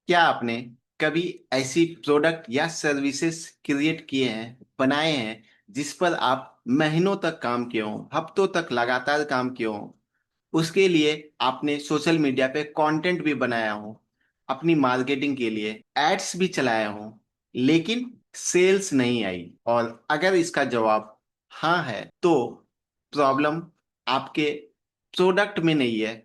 क्या आपने कभी ऐसी प्रोडक्ट या सर्विसेज क्रिएट किए हैं, बनाए हैं, जिस पर आप महीनों तक काम किए हों, हफ्तों तक लगातार काम किए हों? उसके लिए आपने सोशल मीडिया पे कंटेंट भी बनाया हो, अपनी मार्केटिंग के लिए एड्स भी चलाए हो, लेकिन सेल्स नहीं आई? और अगर इसका जवाब हाँ है तो प्रॉब्लम आपके प्रोडक्ट में नहीं है,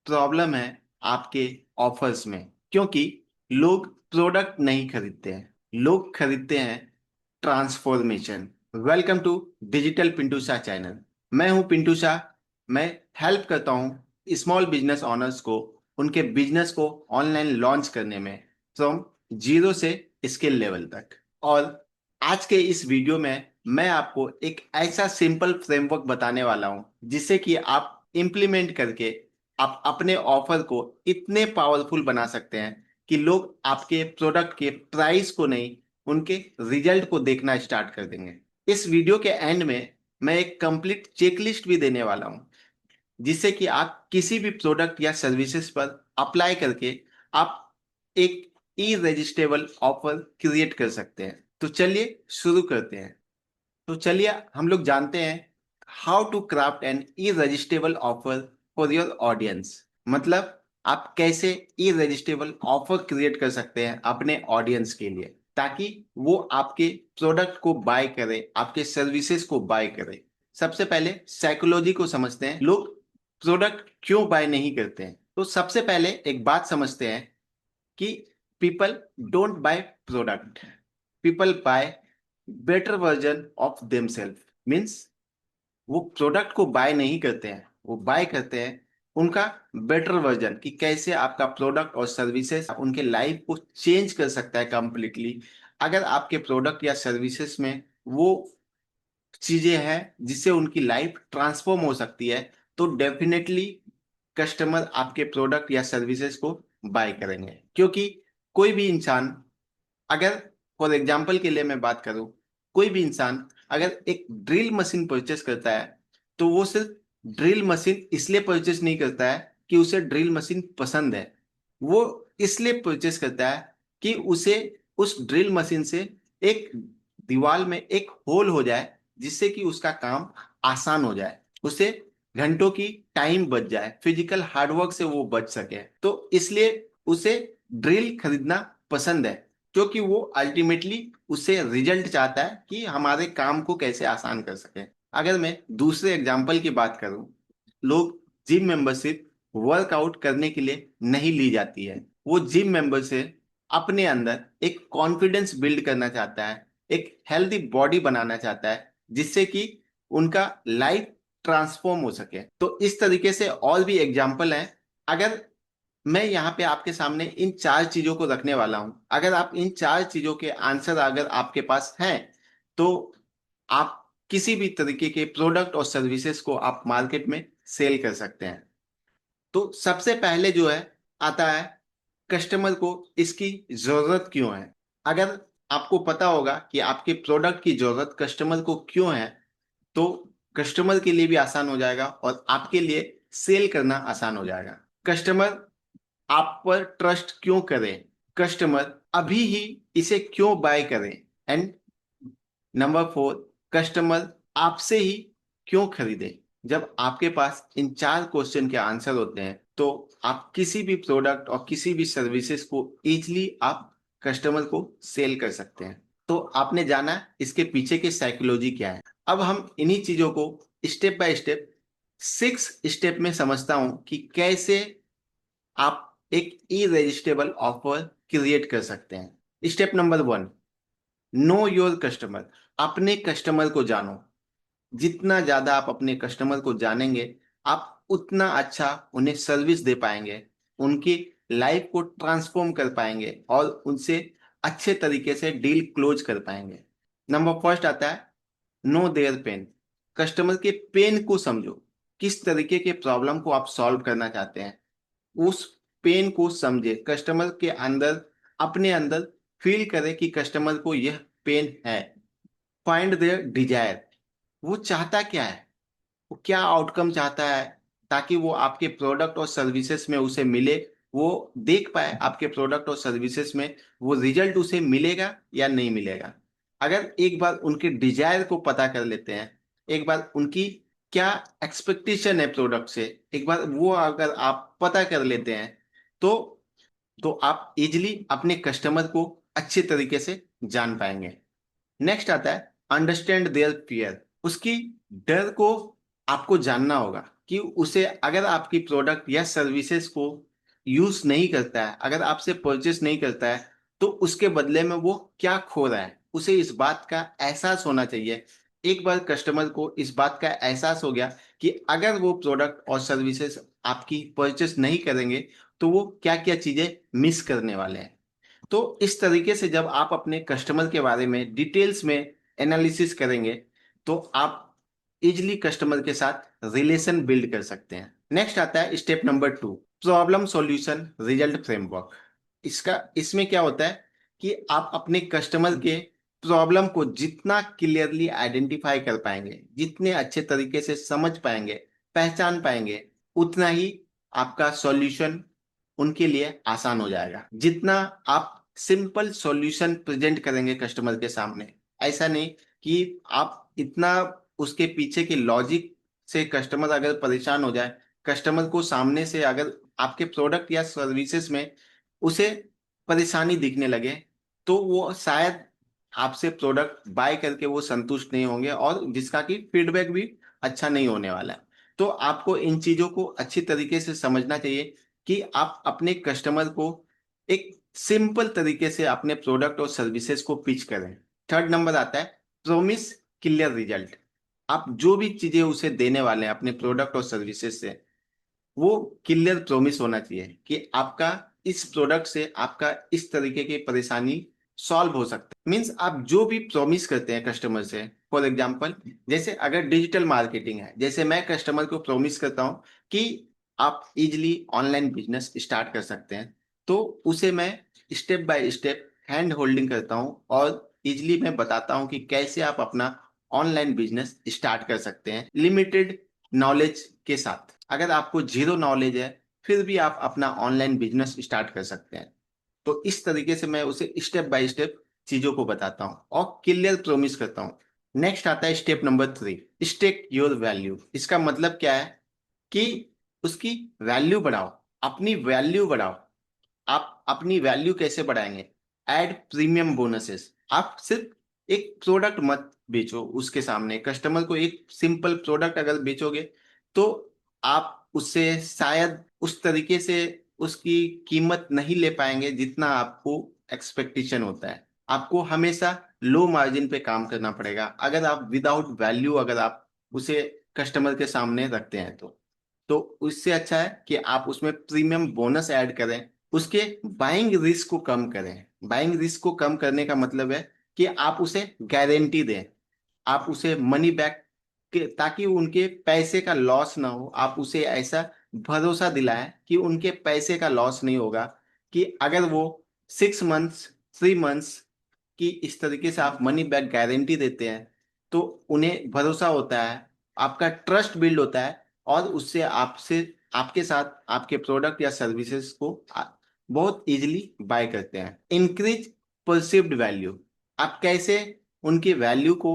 प्रॉब्लम है आपके ऑफर्स में। क्योंकि लोग प्रोडक्ट नहीं खरीदते हैं, लोग खरीदते हैं transformation. Welcome to digital Pintu Shah channel. मैं हूं पिंटू शाह। मैं हेल्प करता हूं स्मॉल बिजनेस ओनर्स को उनके बिजनेस को ऑनलाइन लॉन्च करने में, फ्रॉम जीरो से स्किल लेवल तक। और आज के इस वीडियो में मैं आपको एक ऐसा सिंपल फ्रेमवर्क बताने वाला हूं जिससे कि आप इम्प्लीमेंट करके आप अपने ऑफर को इतने पावरफुल बना सकते हैं कि लोग आपके प्रोडक्ट के प्राइस को नहीं, उनके रिजल्ट को देखना स्टार्ट कर देंगे। इस वीडियो के एंड में मैं एक कंप्लीट चेकलिस्ट भी देने वाला हूं जिससे कि आप किसी भी प्रोडक्ट या सर्विसेज पर अप्लाई करके आप एक ई रजिस्ट्रेबल ऑफर क्रिएट कर सकते हैं। तो चलिए शुरू करते हैं। तो चलिए हम लोग जानते हैं how to craft an irresistible offer for your audience. मतलब आप कैसे ई रजिस्ट्रेबल ऑफर क्रिएट कर सकते हैं अपने ऑडियंस के लिए, ताकि वो आपके प्रोडक्ट को बाय करे, आपके सर्विसेज को बाय करे। सबसे पहले साइकोलॉजी को समझते हैं, लोग प्रोडक्ट क्यों बाय नहीं करते हैं। तो सबसे पहले एक बात समझते हैं कि people don't buy product, people buy better version of themselves. Means वो प्रोडक्ट को बाय नहीं करते हैं, वो बाय करते हैं उनका बेटर वर्जन, कि कैसे आपका प्रोडक्ट और सर्विसेज उनके लाइफ को चेंज कर सकता है कंप्लीटली। अगर आपके प्रोडक्ट या सर्विसेज में वो चीजें हैं जिससे उनकी लाइफ ट्रांसफॉर्म हो सकती है, तो डेफिनेटली कस्टमर आपके प्रोडक्ट या सर्विसेज को बाय करेंगे। क्योंकि कोई भी इंसान, अगर फॉर एग्जाम्पल के लिए मैं बात करूं, कोई भी इंसान अगर एक ड्रिल मशीन परचेस करता है तो वो सिर्फ ड्रिल मशीन इसलिए परचेस नहीं करता है कि उसे ड्रिल मशीन पसंद है। वो इसलिए परचेस करता है कि उसे उस ड्रिल मशीन से एक दीवार में एक होल हो जाए, जिससे कि उसका काम आसान हो जाए, उसे घंटों की टाइम बच जाए, फिजिकल हार्डवर्क से वो बच सके। तो इसलिए उसे ड्रिल खरीदना पसंद है, क्योंकि वो अल्टीमेटली उससे रिजल्ट चाहता है कि हमारे काम को कैसे आसान कर सके। अगर मैं दूसरे एग्जांपल की बात करूं, लोग जिम मेंबरशिप वर्कआउट करने के लिए नहीं ली जाती है। वो जिम मेंबर से अपने अंदर एक कॉन्फिडेंस बिल्ड करना चाहता है, एक हेल्दी बॉडी बनाना चाहता है, जिससे कि उनका लाइफ ट्रांसफॉर्म हो सके। तो इस तरीके से और भी एग्जाम्पल हैं। अगर मैं यहाँ पे आपके सामने इन चार चीजों को रखने वाला हूं, अगर आप इन चार चीजों के आंसर अगर आपके पास हैं तो आप किसी भी तरीके के प्रोडक्ट और सर्विसेज को आप मार्केट में सेल कर सकते हैं। तो सबसे पहले जो है आता है, कस्टमर को इसकी जरूरत क्यों है। अगर आपको पता होगा कि आपके प्रोडक्ट की जरूरत कस्टमर को क्यों है, तो कस्टमर के लिए भी आसान हो जाएगा और आपके लिए सेल करना आसान हो जाएगा। कस्टमर आप पर ट्रस्ट क्यों करें, कस्टमर अभी ही इसे क्यों बाय करें, एंड नंबर फोर, कस्टमर आपसे ही क्यों खरीदे। जब आपके पास इन चार क्वेश्चन के आंसर होते हैं तो आप किसी भी प्रोडक्ट और किसी भी सर्विसेज को इजीली आप कस्टमर को सेल कर सकते हैं। तो आपने जाना इसके पीछे की साइकोलॉजी क्या है। अब हम इन्हीं चीजों को स्टेप बाय स्टेप, 6 स्टेप में समझता हूं कि कैसे आप एक ई रजिस्ट्रेबल ऑफर क्रिएट कर सकते हैं। Step number 1, know your customer. अपने कस्टमर को जानो। जितना ज्यादा आप अपने कस्टमर को जानेंगे, आप उतना अच्छा उन्हें सर्विस दे पाएंगे, उनकी लाइफ को ट्रांसफॉर्म कर पाएंगे और उनसे अच्छे तरीके से डील क्लोज कर पाएंगे। नंबर फर्स्ट आता है, नो देयर पेन। कस्टमर के पेन को समझो, किस तरीके के प्रॉब्लम को आप सॉल्व करना चाहते हैं, उस पेन को समझे, कस्टमर के अंदर, अपने अंदर फील करे कि कस्टमर को यह पेन है। Find there Dzire. वो चाहता क्या है, वो क्या आउटकम चाहता है, ताकि वो आपके प्रोडक्ट और सर्विसेज में उसे मिले वो देख पाए आपके प्रोडक्ट और सर्विसेज में वो रिजल्ट उसे मिलेगा या नहीं मिलेगा। अगर एक बार उनके डिजायर को पता कर लेते हैं, एक बार उनकी क्या एक्सपेक्टेशन है प्रोडक्ट से, एक बार वो अगर आप पता कर लेते हैं, तो आप इजिली अपने कस्टमर को अच्छे तरीके से जान पाएंगे। नेक्स्ट आता है अंडरस्टैंड देयर फियर। उसकी डर को आपको जानना होगा कि उसे अगर आपकी प्रोडक्ट या सर्विसेज को यूज नहीं करता है, अगर आपसे परचेस नहीं करता है, तो उसके बदले में वो क्या खो रहा है, उसे इस बात का एहसास होना चाहिए। एक बार कस्टमर को इस बात का एहसास हो गया कि अगर वो प्रोडक्ट और सर्विसेज आपकी परचेस नहीं करेंगे तो वो क्या क्या चीजें मिस करने वाले हैं। तो इस तरीके से जब आप अपने कस्टमर के बारे में डिटेल्स में एनालिसिस करेंगे, तो आप इजिली कस्टमर के साथ रिलेशन बिल्ड कर सकते हैं। नेक्स्ट आता है step number 2, problem solution result framework. इसमें क्या होता है कि आप अपने कस्टमर के प्रॉब्लम को जितना क्लियरली आइडेंटिफाई कर पाएंगे, जितने अच्छे तरीके से समझ पाएंगे, पहचान पाएंगे, उतना ही आपका सॉल्यूशन उनके लिए आसान हो जाएगा। जितना आप सिंपल सॉल्यूशन प्रेजेंट करेंगे कस्टमर के सामने, ऐसा नहीं कि आप इतना उसके पीछे की लॉजिक से कस्टमर अगर परेशान हो जाए, कस्टमर को सामने से अगर आपके प्रोडक्ट या सर्विसेज में उसे परेशानी दिखने लगे, तो वो शायद आपसे प्रोडक्ट बाय करके वो संतुष्ट नहीं होंगे और जिसका कि फीडबैक भी अच्छा नहीं होने वाला है। तो आपको इन चीजों को अच्छी तरीके से समझना चाहिए कि आप अपने कस्टमर को एक सिंपल तरीके से अपने प्रोडक्ट और सर्विसेज को पिच करें। थर्ड नंबर आता है प्रोमिस क्लियर रिजल्ट। आप जो भी चीजें उसे देने वाले हैं अपने प्रोडक्ट और सर्विसेज से, वो क्लियर प्रॉमिस होना चाहिए कि आपका इस प्रोडक्ट से आपका इस तरीके की परेशानी सॉल्व हो सकता है। मीन्स आप जो भी प्रॉमिस करते हैं कस्टमर से, फॉर एग्जांपल जैसे अगर डिजिटल मार्केटिंग है, जैसे मैं कस्टमर को प्रॉमिस करता हूं कि आप इजिली ऑनलाइन बिजनेस स्टार्ट कर सकते हैं, तो उसे मैं step by step hand holding करता हूं और इजिली मैं बताता हूं कि कैसे आप अपना ऑनलाइन बिजनेस स्टार्ट कर सकते हैं लिमिटेड नॉलेज के साथ। अगर आपको जीरो नॉलेज है, फिर भी आप अपना ऑनलाइन बिजनेस स्टार्ट कर सकते हैं। तो इस तरीके से मैं उसे स्टेप बाय स्टेप चीजों को बताता हूँ और क्लियर प्रॉमिस करता हूँ। नेक्स्ट आता है step number 3, stack your value. इसका मतलब क्या है कि उसकी वैल्यू बढ़ाओ, अपनी वैल्यू बढ़ाओ। आप अपनी वैल्यू कैसे बढ़ाएंगे? Add premium bonuses. आप सिर्फ एक प्रोडक्ट मत बेचो उसके सामने, कस्टमर को एक सिंपल प्रोडक्ट अगर बेचोगे, तो आप उससे शायद उस तरीके से उसकी कीमत नहीं ले पाएंगे जितना आपको एक्सपेक्टेशन होता है। आपको हमेशा लो मार्जिन पे काम करना पड़ेगा अगर आप विदाउट वैल्यू अगर आप उसे कस्टमर के सामने रखते हैं। तो उससे अच्छा है कि आप उसमें प्रीमियम बोनस ऐड करें, उसके बाइंग रिस्क को कम करें। बाइंग रिस्क को कम करने का मतलब है कि आप उसे गारंटी दें, आप उसे मनी बैक के, ताकि उनके पैसे का लॉस ना हो। आप उसे ऐसा भरोसा दिलाएं कि उनके पैसे का लॉस नहीं होगा, कि अगर वो 6 मंथ्स, 3 मंथ्स की इस तरीके से आप मनी बैक गारंटी देते हैं, तो उन्हें भरोसा होता है, आपका ट्रस्ट बिल्ड होता है और उससे आपसे आपके साथ आपके प्रोडक्ट या सर्विसेज को बहुत इजीली बाय करते हैं। Increase perceived value. आप कैसे उनकी वैल्यू को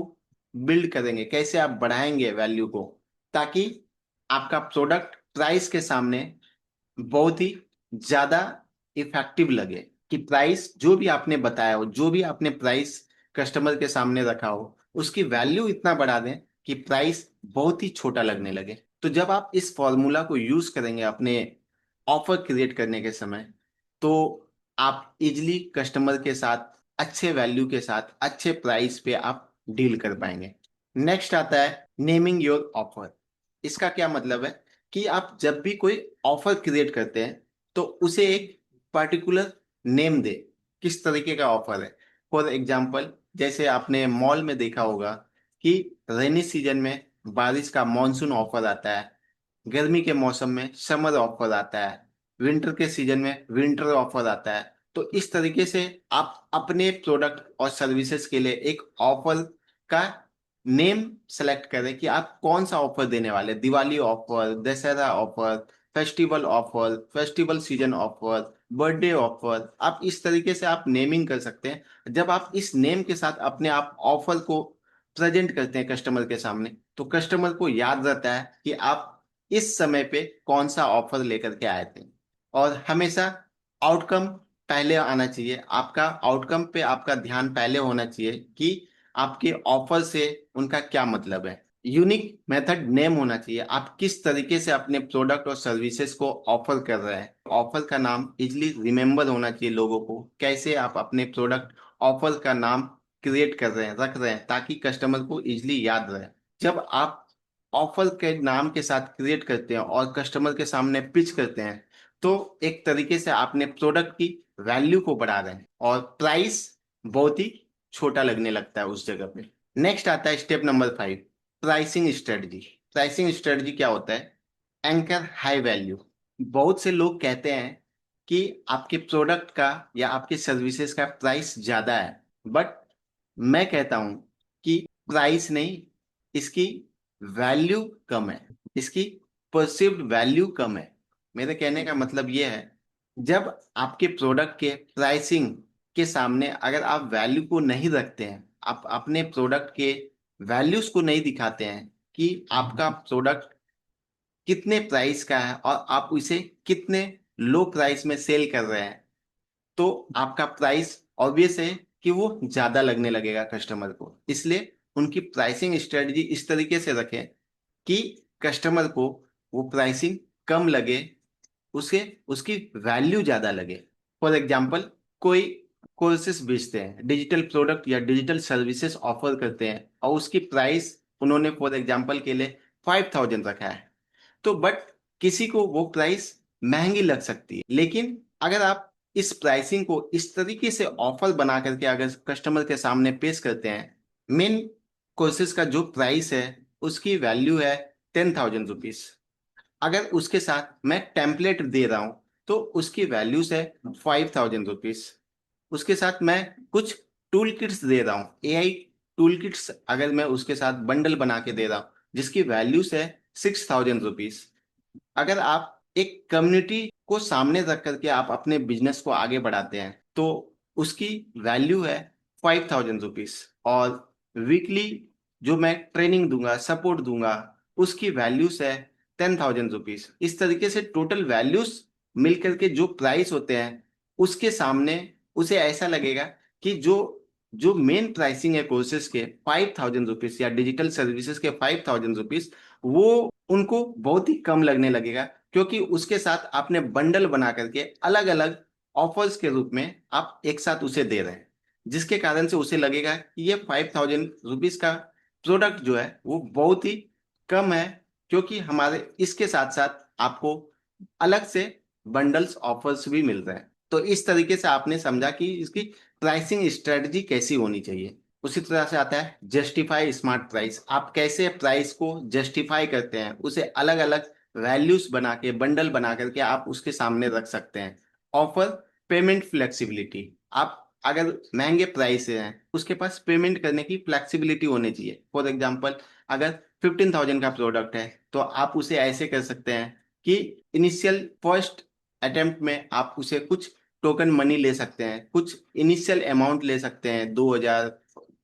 बिल्ड करेंगे, कैसे आप बढ़ाएंगे वैल्यू को, ताकि आपका प्रोडक्ट प्राइस के सामने बहुत ही ज्यादा इफेक्टिव लगे। कि प्राइस जो भी आपने बताया हो, जो भी आपने प्राइस कस्टमर के सामने रखा हो, उसकी वैल्यू इतना बढ़ा दें कि प्राइस बहुत ही छोटा लगने लगे। तो जब आप इस फॉर्मूला को यूज करेंगे अपने ऑफर क्रिएट करने के समय, तो आप इजिली कस्टमर के साथ अच्छे वैल्यू के साथ अच्छे प्राइस पे आप डील कर पाएंगे। नेक्स्ट आता है नेमिंग योर ऑफर। इसका क्या मतलब है कि आप जब भी कोई ऑफर क्रिएट करते हैं, तो उसे एक पर्टिकुलर नेम दे, किस तरीके का ऑफर है। फॉर एग्जाम्पल जैसे आपने मॉल में देखा होगा कि रेनी सीजन में बारिश का मॉनसून ऑफर आता है, गर्मी के मौसम में समर ऑफर आता है, विंटर के सीजन में विंटर ऑफर आता है। तो इस तरीके से आप अपने प्रोडक्ट और सर्विसेज के लिए एक ऑफर का नेम सेलेक्ट करें कि आप कौन सा ऑफर देने वाले, Diwali offer, Dussehra offer, festival offer, festival season offer, birthday offer, आप इस तरीके से आप नेमिंग कर सकते हैं। जब आप इस नेम के साथ अपने आप ऑफर को प्रेजेंट करते हैं कस्टमर के सामने, तो कस्टमर को याद रहता है कि आप इस समय पे कौन सा ऑफर लेकर के आए थे। और हमेशा आउटकम पहले आना चाहिए, आपका आउटकम पे आपका ध्यान पहले होना चाहिए कि आपके ऑफर से उनका क्या मतलब है। यूनिक मेथड नेम होना चाहिए, आप किस तरीके से अपने प्रोडक्ट और सर्विसेज को ऑफर कर रहे हैं। ऑफर का नाम इजली रिमेम्बर होना चाहिए लोगों को, कैसे आप अपने प्रोडक्ट ऑफर का नाम क्रिएट कर रहे हैं, रख रहे हैं, ताकि कस्टमर को इजली याद रहे। जब आप ऑफर के नाम के साथ क्रिएट करते हैं और कस्टमर के सामने पिच करते हैं, तो एक तरीके से आपने प्रोडक्ट की वैल्यू को बढ़ा रहे हैं और प्राइस बहुत ही छोटा लगने लगता है उस जगह पे। नेक्स्ट आता है step number 5, pricing strategy. Pricing strategy क्या होता है? Anchor high value. बहुत से लोग कहते हैं कि आपके प्रोडक्ट का या आपके सर्विसेज का प्राइस ज्यादा है, बट मैं कहता हूं कि प्राइस नहीं, इसकी वैल्यू कम है, इसकी परसिव्ड वैल्यू कम है। मेरे कहने का मतलब ये है, जब आपके प्रोडक्ट के प्राइसिंग के सामने अगर आप वैल्यू को नहीं रखते हैं, आप अपने प्रोडक्ट के वैल्यूज को नहीं दिखाते हैं कि आपका प्रोडक्ट कितने प्राइस का है और आप उसे कितने लो प्राइस में सेल कर रहे हैं, तो आपका प्राइस ऑब्वियस है कि वो ज्यादा लगने लगेगा कस्टमर को। इसलिए उनकी प्राइसिंग स्ट्रेटजी इस तरीके से रखें कि कस्टमर को वो प्राइसिंग कम लगे, उसे उसकी वैल्यू ज्यादा लगे। फॉर एग्जाम्पल, कोई कोर्सेस बेचते हैं, डिजिटल प्रोडक्ट या डिजिटल सर्विसेज ऑफर करते हैं और उसकी प्राइस उन्होंने फॉर एग्जाम्पल के लिए 5000 रखा है, तो बट किसी को वो प्राइस महंगी लग सकती है। लेकिन अगर आप इस प्राइसिंग को इस तरीके से ऑफर बना करके अगर कस्टमर के सामने पेश करते हैं, मेन कोर्सेज का जो प्राइस है उसकी वैल्यू है 10,000 रुपीज, अगर उसके साथ मैं टेम्पलेट दे रहा हूं तो उसकी वैल्यूज है 5,000 रुपीज। उसके साथ मैं कुछ टूल किट्स दे रहा हूँ, एआई टूल किट्स, अगर मैं उसके साथ बंडल बना के दे रहा हूँ जिसकी वैल्यूज है 6,000 रुपीज। अगर आप एक कम्युनिटी को सामने रख करके आप अपने बिजनेस को आगे बढ़ाते हैं, तो उसकी वैल्यू है 5,000 रुपीज। और वीकली जो मैं ट्रेनिंग दूंगा, सपोर्ट दूंगा, उसकी वैल्यूज है 10,000 रुपीज। इस तरीके से टोटल वैल्यूज मिलकर के जो प्राइस होते हैं उसके सामने उसे ऐसा लगेगा कि जो जो मेन प्राइसिंग है कोर्सेज के 5,000 रुपीज या डिजिटल सर्विसेज के 5,000 रुपीज, वो उनको बहुत ही कम लगने लगेगा, क्योंकि उसके साथ आपने बंडल बना करके अलग अलग ऑफर्स के रूप में आप एक साथ उसे दे रहे हैं, जिसके कारण से उसे लगेगा कि ये 5,000 रुपीज का प्रोडक्ट जो है वो बहुत ही कम है, क्योंकि हमारे इसके साथ साथ आपको अलग से बंडल्स ऑफर्स भी मिल रहे हैं। तो इस तरीके से आपने समझा कि इसकी प्राइसिंग स्ट्रेटजी कैसी होनी चाहिए। उसी तरह से आता है जस्टिफाई स्मार्ट प्राइस। आप कैसे प्राइस को जस्टिफाई करते हैं, उसे अलग अलग वैल्यूज बना के बंडल बना करके आप उसके सामने रख सकते हैं। Offer payment flexibility. आप अगर महंगे प्राइस हैं, उसके पास पेमेंट करने की फ्लेक्सिबिलिटी होनी चाहिए। फॉर एग्जांपल, अगर 15,000 का प्रोडक्ट है तो आप उसे ऐसे कर सकते हैं कि इनिशियल फर्स्ट अटेम्प्ट में आप उसे कुछ टोकन मनी ले सकते हैं, कुछ इनिशियल अमाउंट ले सकते हैं, 2,000,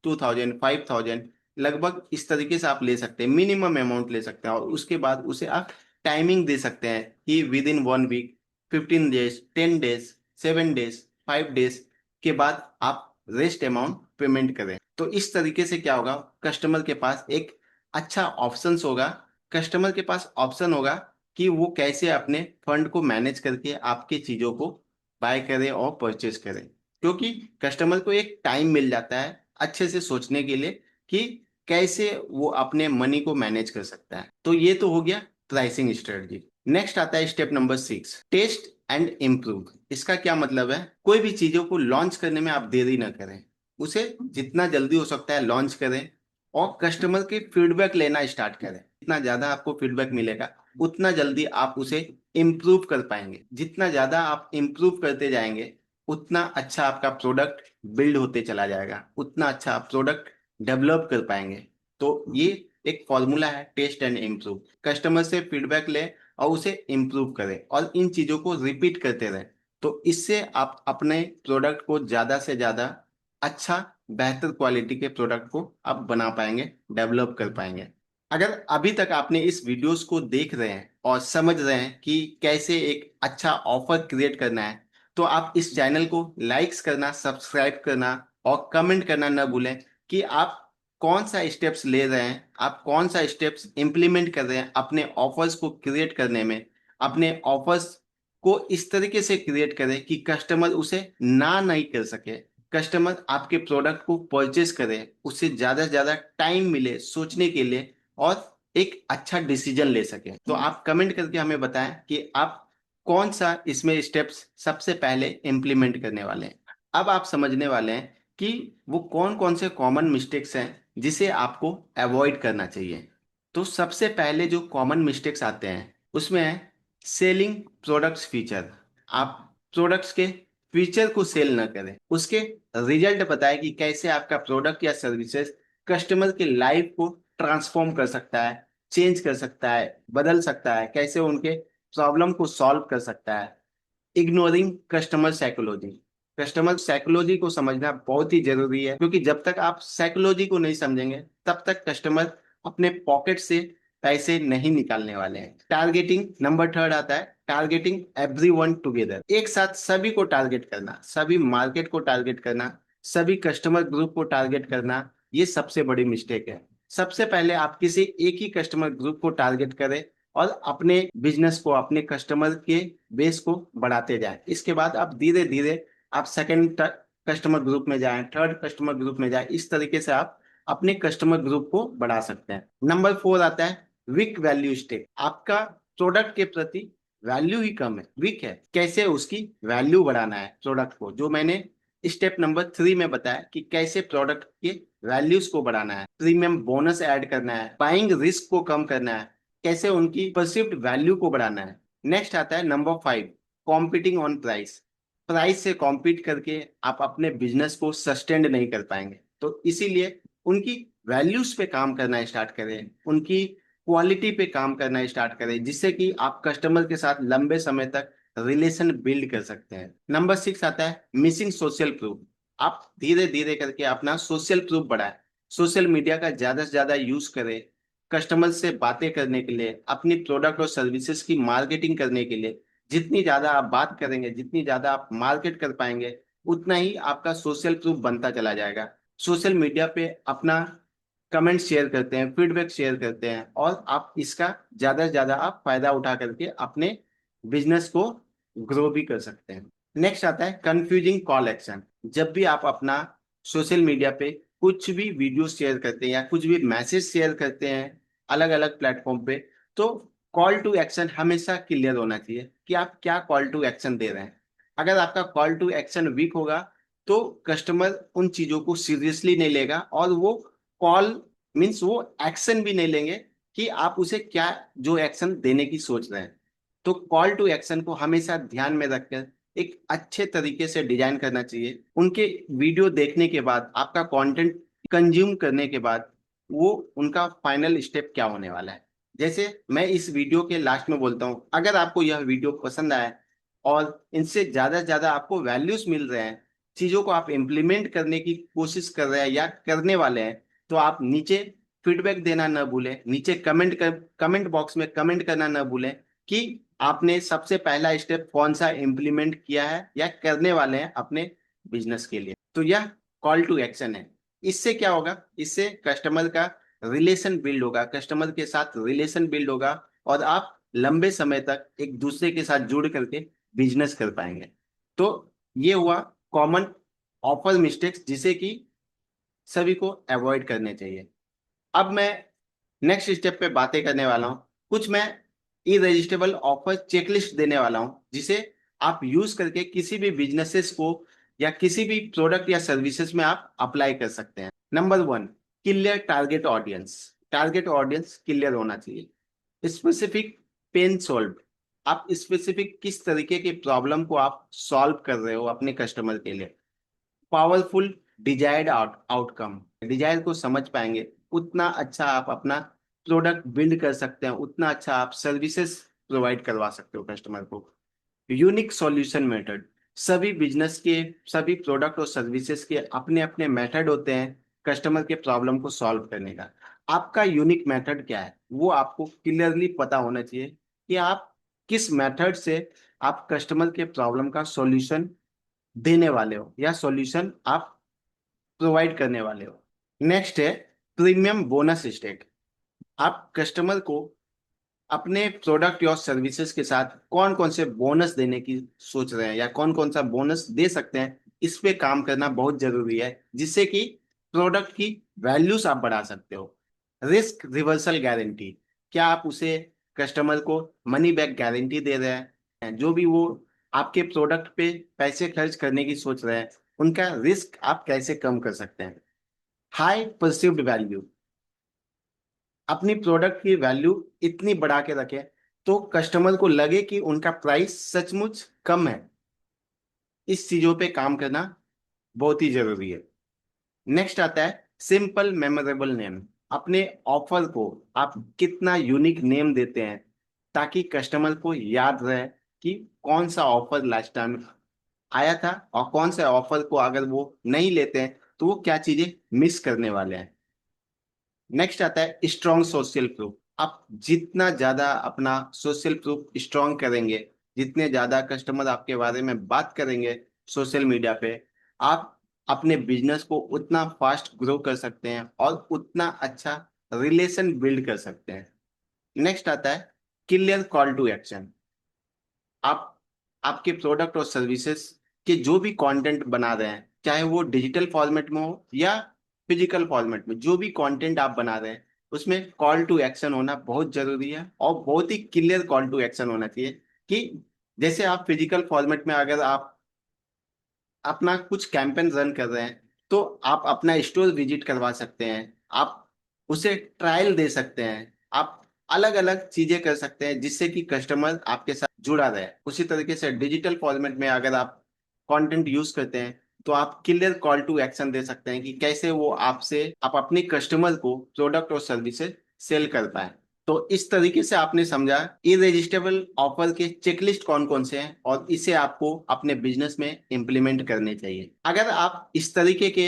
2,000, 5,000, लगभग इस तरीके से आप ले सकते हैं, मिनिमम अमाउंट ले सकते हैं। और उसके बाद उसे आप टाइमिंग दे सकते हैं कि within 1 week, 15 days, 10 days, 7 days, 5 days के बाद आप रेस्ट अमाउंट पेमेंट करें। तो इस तरीके से क्या होगा, कस्टमर के पास एक अच्छा ऑप्शंस होगा, कस्टमर के पास ऑप्शन होगा कि वो कैसे अपने फंड को मैनेज करके आपकी चीजों को बाय करे और परचेज करे, क्योंकि कस्टमर को एक टाइम मिल जाता है अच्छे से सोचने के लिए कि कैसे वो अपने मनी को मैनेज कर सकता है। तो ये तो हो गया प्राइसिंग स्ट्रेटजी। नेक्स्ट आता है step number 6, test and improve. इसका क्या मतलब है? कोई भी चीजों को लॉन्च करने में आप देरी ना करें, उसे जितना जल्दी हो सकता है लॉन्च करें और कस्टमर के फीडबैक लेना स्टार्ट करें। जितना ज्यादा आपको फीडबैक मिलेगा उतना जल्दी आप उसे इम्प्रूव कर पाएंगे। जितना ज्यादा आप इम्प्रूव करते जाएंगे उतना अच्छा आपका प्रोडक्ट बिल्ड होते चला जाएगा, उतना अच्छा आप प्रोडक्ट डेवलप कर पाएंगे। तो ये एक फॉर्मूला है, टेस्ट एंड इम्प्रूव। कस्टमर से फीडबैक ले और उसे इम्प्रूव करें और इन चीजों को रिपीट करते रहें। तो इससे आप अपने प्रोडक्ट को ज्यादा से ज्यादा अच्छा, बेहतर क्वालिटी के प्रोडक्ट को आप बना पाएंगे, डेवलप कर पाएंगे। अगर अभी तक आपने इस वीडियोस को देख रहे हैं और समझ रहे हैं कि कैसे एक अच्छा ऑफर क्रिएट करना है, तो आप इस चैनल को लाइक्स करना, सब्सक्राइब करना और कमेंट करना न भूलें कि आप कौन सा स्टेप्स ले रहे हैं, आप कौन सा स्टेप्स इंप्लीमेंट कर रहे हैं अपने ऑफर्स को क्रिएट करने में। अपने ऑफर्स को इस तरीके से क्रिएट करें कि कस्टमर उसे ना नहीं कर सके, कस्टमर आपके प्रोडक्ट को परचेस करे, उससे ज्यादा से ज्यादा टाइम मिले सोचने के लिए और एक अच्छा डिसीजन ले सके। तो आप कमेंट करके हमें बताएं कि आप कौन सा इसमें स्टेप्स सबसे पहले इम्प्लीमेंट करने वाले हैं। अब आप समझने वाले हैं कि वो कौन कौन से कॉमन मिस्टेक्स हैं जिसे आपको अवॉइड करना चाहिए। तो सबसे पहले जो कॉमन मिस्टेक्स आते हैं उसमें है सेलिंग प्रोडक्ट्स फीचर। आप प्रोडक्ट्स के फीचर को सेल न करें, उसके रिजल्ट बताएं कि कैसे आपका प्रोडक्ट या सर्विसेज कस्टमर के लाइफ को ट्रांसफॉर्म कर सकता है, चेंज कर सकता है, बदल सकता है, कैसे उनके प्रॉब्लम को सॉल्व कर सकता है। Ignoring customer psychology. Customer psychology को समझना बहुत ही जरूरी है, क्योंकि जब तक आप साइकोलॉजी को नहीं समझेंगे तब तक कस्टमर अपने पॉकेट से पैसे नहीं निकालने वाले हैं। टारगेटिंग नंबर थर्ड आता है, टारगेटिंग एवरीवन टुगेदर। एक साथ सभी को टारगेट करना, सभी मार्केट को टारगेट करना, सभी कस्टमर ग्रुप को टारगेट करना, ये सबसे बड़ी मिस्टेक है। सबसे पहले आप किसी एक ही कस्टमर ग्रुप को टारगेट करें और अपने बिजनेस को, अपने कस्टमर के बेस को बढ़ाते जाएं। इसके बाद आप धीरे धीरे आप सेकंड कस्टमर ग्रुप में जाएं, थर्ड कस्टमर ग्रुप में जाएं। इस तरीके से आप अपने कस्टमर ग्रुप को बढ़ा सकते हैं। नंबर फोर आता है वीक वैल्यू स्टेक। आपका प्रोडक्ट के प्रति वैल्यू ही कम है, वीक है, कैसे उसकी वैल्यू बढ़ाना है प्रोडक्ट को, जो मैंने स्टेप नंबर थ्री में बताया कि कैसे प्रोडक्ट के वैल्यूज को बढ़ाना है, प्रीमियम बोनस ऐड करना है, बाइंग रिस्क को कम करना है, कैसे उनकी परसिव्ड वैल्यू को बढ़ाना है। नेक्स्ट आता है number five, competing on price. Price से कॉम्पीट करके आप अपने बिजनेस को सस्टेन नहीं कर पाएंगे, तो इसीलिए उनकी वैल्यूज पे काम करना स्टार्ट करें, उनकी क्वालिटी पे काम करना स्टार्ट करें, जिससे कि आप कस्टमर के साथ लंबे समय तक रिलेशन बिल्ड कर सकते हैं। नंबर सिक्स आता है मिसिंग सोशल प्रूफ। आप धीरे धीरे करके अपना सोशल प्रूफ बढ़ाएं, सोशल मीडिया का ज्यादा से ज्यादा यूज करें, कस्टमर से बातें करने के लिए, अपनी प्रोडक्ट और सर्विसेज की मार्केटिंग करने के लिए। जितनी ज्यादा आप बात करेंगे, जितनी ज्यादा आप मार्केट कर पाएंगे, उतना ही आपका सोशल प्रूफ बनता चला जाएगा। सोशल मीडिया पे अपना कमेंट शेयर करते हैं, फीडबैक शेयर करते हैं, और आप इसका ज्यादा से ज्यादा आप फायदा उठा करके अपने बिजनेस को ग्रो भी कर सकते हैं। नेक्स्ट आता है कंफ्यूजिंग कॉल एक्शन। जब भी आप अपना सोशल मीडिया पे कुछ भी वीडियो शेयर करते हैं या कुछ भी मैसेज शेयर करते हैं अलग अलग प्लेटफॉर्म पे, तो कॉल टू एक्शन हमेशा क्लियर होना चाहिए कि आप क्या कॉल टू एक्शन दे रहे हैं। अगर आपका कॉल टू एक्शन वीक होगा तो कस्टमर उन चीजों को सीरियसली नहीं लेगा और वो कॉल मीन्स वो एक्शन भी नहीं लेंगे कि आप उसे क्या जो एक्शन देने की सोच रहे हैं। तो कॉल टू एक्शन को हमेशा ध्यान में रखकर एक अच्छे तरीके से डिजाइन करना चाहिए। उनके वीडियो देखने के बाद, आपका कंटेंट कंज्यूम करने के बाद, वो उनका फाइनल स्टेप क्या होने वाला है। जैसे मैं इस वीडियो के लास्ट में बोलता हूँ, अगर आपको यह वीडियो पसंद आया और इनसे ज्यादा से ज्यादा आपको वैल्यूज मिल रहे हैं, चीजों को आप इम्प्लीमेंट करने की कोशिश कर रहे हैं या करने वाले हैं, तो आप नीचे फीडबैक देना न भूलें, नीचे कमेंट बॉक्स में कमेंट करना न भूलें कि आपने सबसे पहला स्टेप कौन सा इम्प्लीमेंट किया है या करने वाले हैं अपने बिजनेस के लिए। तो यह कॉल टू एक्शन है। इससे क्या होगा, इससे कस्टमर का रिलेशन बिल्ड होगा, कस्टमर के साथ रिलेशन बिल्ड होगा और आप लंबे समय तक एक दूसरे के साथ जुड़ करके बिजनेस कर पाएंगे। तो ये हुआ कॉमन ऑफर मिस्टेक्स जिसे कि सभी को अवॉइड करने चाहिए। अब मैं नेक्स्ट स्टेप पे बातें करने वाला हूँ। कुछ मैं इररेजिस्टिबल ऑफर चेकलिस्ट देने वाला हूँ जिसे आप यूज करके किसी भी बिजनेसेस को या किसी भी प्रोडक्ट या सर्विसेज में आप अप्लाई कर सकते हैं। Number one, clear target audience. Target audience clear होना चाहिए। Specific pain solve. आप स्पेसिफिक किस तरीके की प्रॉब्लम को आप सॉल्व कर रहे हो अपने कस्टमर के लिए। Powerful desired outcome. डिजायर को समझ पाएंगे उतना अच्छा आप अपना प्रोडक्ट बिल्ड कर सकते हैं, उतना अच्छा आप सर्विसेज प्रोवाइड करवा सकते हो कस्टमर को। यूनिक सॉल्यूशन मेथड, सभी बिजनेस के, सभी प्रोडक्ट और सर्विसेज के अपने अपने मेथड होते हैं कस्टमर के प्रॉब्लम को सॉल्व करने का। आपका यूनिक मेथड क्या है वो आपको क्लियरली पता होना चाहिए कि आप किस मेथड से आप कस्टमर के प्रॉब्लम का सॉल्यूशन देने वाले हो या सॉल्यूशन आप प्रोवाइड करने वाले हो। नेक्स्ट है प्रीमियम बोनस स्टेक। आप कस्टमर को अपने प्रोडक्ट या सर्विसेज के साथ कौन कौन से बोनस देने की सोच रहे हैं या कौन कौन सा बोनस दे सकते हैं, इस पे काम करना बहुत जरूरी है, जिससे कि प्रोडक्ट की वैल्यूज आप बढ़ा सकते हो। रिस्क रिवर्सल गारंटी, क्या आप उसे कस्टमर को मनी बैक गारंटी दे रहे हैं, जो भी वो आपके प्रोडक्ट पे पैसे खर्च करने की सोच रहे हैं उनका रिस्क आप कैसे कम कर सकते हैं। हाई परसिव्ड वैल्यू, अपनी प्रोडक्ट की वैल्यू इतनी बढ़ा के रखें तो कस्टमर को लगे कि उनका प्राइस सचमुच कम है। इस चीजों पे काम करना बहुत ही जरूरी है। नेक्स्ट आता है सिंपल मेमोरेबल नेम। अपने ऑफर को आप कितना यूनिक नेम देते हैं ताकि कस्टमर को याद रहे कि कौन सा ऑफर लास्ट टाइम आया था और कौन सा ऑफर को अगर वो नहीं लेते हैं तो वो क्या चीजें मिस करने वाले हैं। नेक्स्ट आता है स्ट्रॉन्ग सोशल प्रूफ। आप जितना ज्यादा अपना सोशल प्रूफ स्ट्रॉन्ग करेंगे, जितने ज्यादा कस्टमर आपके बारे में बात करेंगे सोशल मीडिया पे, आप अपने बिजनेस को उतना फास्ट ग्रो कर सकते हैं और उतना अच्छा रिलेशन बिल्ड कर सकते हैं। नेक्स्ट आता है क्लियर कॉल टू एक्शन। आप आपके प्रोडक्ट और सर्विसेज के जो भी कंटेंट बना रहे हैं, चाहे वो डिजिटल फॉर्मेट में हो या फिजिकल फॉर्मेट में, जो भी कंटेंट आप बना रहे हैं उसमें कॉल टू एक्शन होना बहुत जरूरी है और बहुत ही क्लियर कॉल टू एक्शन होना चाहिए। कि जैसे आप फिजिकल फॉर्मेट में अगर आप अपना कुछ कैंपेन रन कर रहे हैं तो आप अपना स्टोर विजिट करवा सकते हैं, आप उसे ट्रायल दे सकते हैं, आप अलग अलग चीजें कर सकते हैं जिससे कि कस्टमर आपके साथ जुड़ा रहे। उसी तरीके से डिजिटल फॉर्मेट में अगर आप कंटेंट यूज करते हैं तो आप क्लियर कॉल टू एक्शन दे सकते हैं कि कैसे वो आपसे आप अपने कस्टमर को प्रोडक्ट और सर्विसेज सेल कर पाए। तो इस तरीके से आपने समझा इरेजिस्टेबल ऑफर के चेकलिस्ट कौन कौन से हैं और इसे आपको अपने बिजनेस में इम्प्लीमेंट करने चाहिए। अगर आप इस तरीके के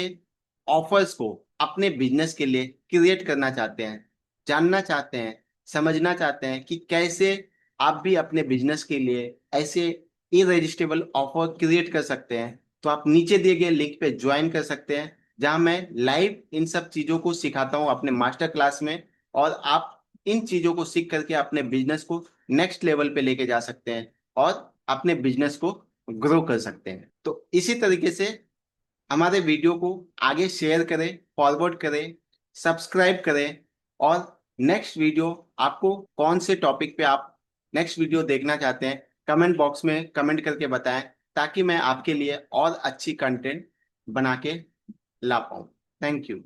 ऑफर्स को अपने बिजनेस के लिए क्रिएट करना चाहते हैं, जानना चाहते हैं, समझना चाहते हैं कि कैसे आप भी अपने बिजनेस के लिए ऐसे इरेजिस्टेबल ऑफर क्रिएट कर सकते हैं, तो आप नीचे दिए गए लिंक पे ज्वाइन कर सकते हैं, जहां मैं लाइव इन सब चीजों को सिखाता हूं अपने मास्टर क्लास में। और आप इन चीजों को सीख करके अपने बिजनेस को नेक्स्ट लेवल पे लेके जा सकते हैं और अपने बिजनेस को ग्रो कर सकते हैं। तो इसी तरीके से हमारे वीडियो को आगे शेयर करें, फॉरवर्ड करें, सब्सक्राइब करें। और नेक्स्ट वीडियो आपको कौन से टॉपिक पे आप नेक्स्ट वीडियो देखना चाहते हैं, कमेंट बॉक्स में कमेंट करके बताएं ताकि मैं आपके लिए और अच्छी कंटेंट बना के ला पाऊँ। Thank you.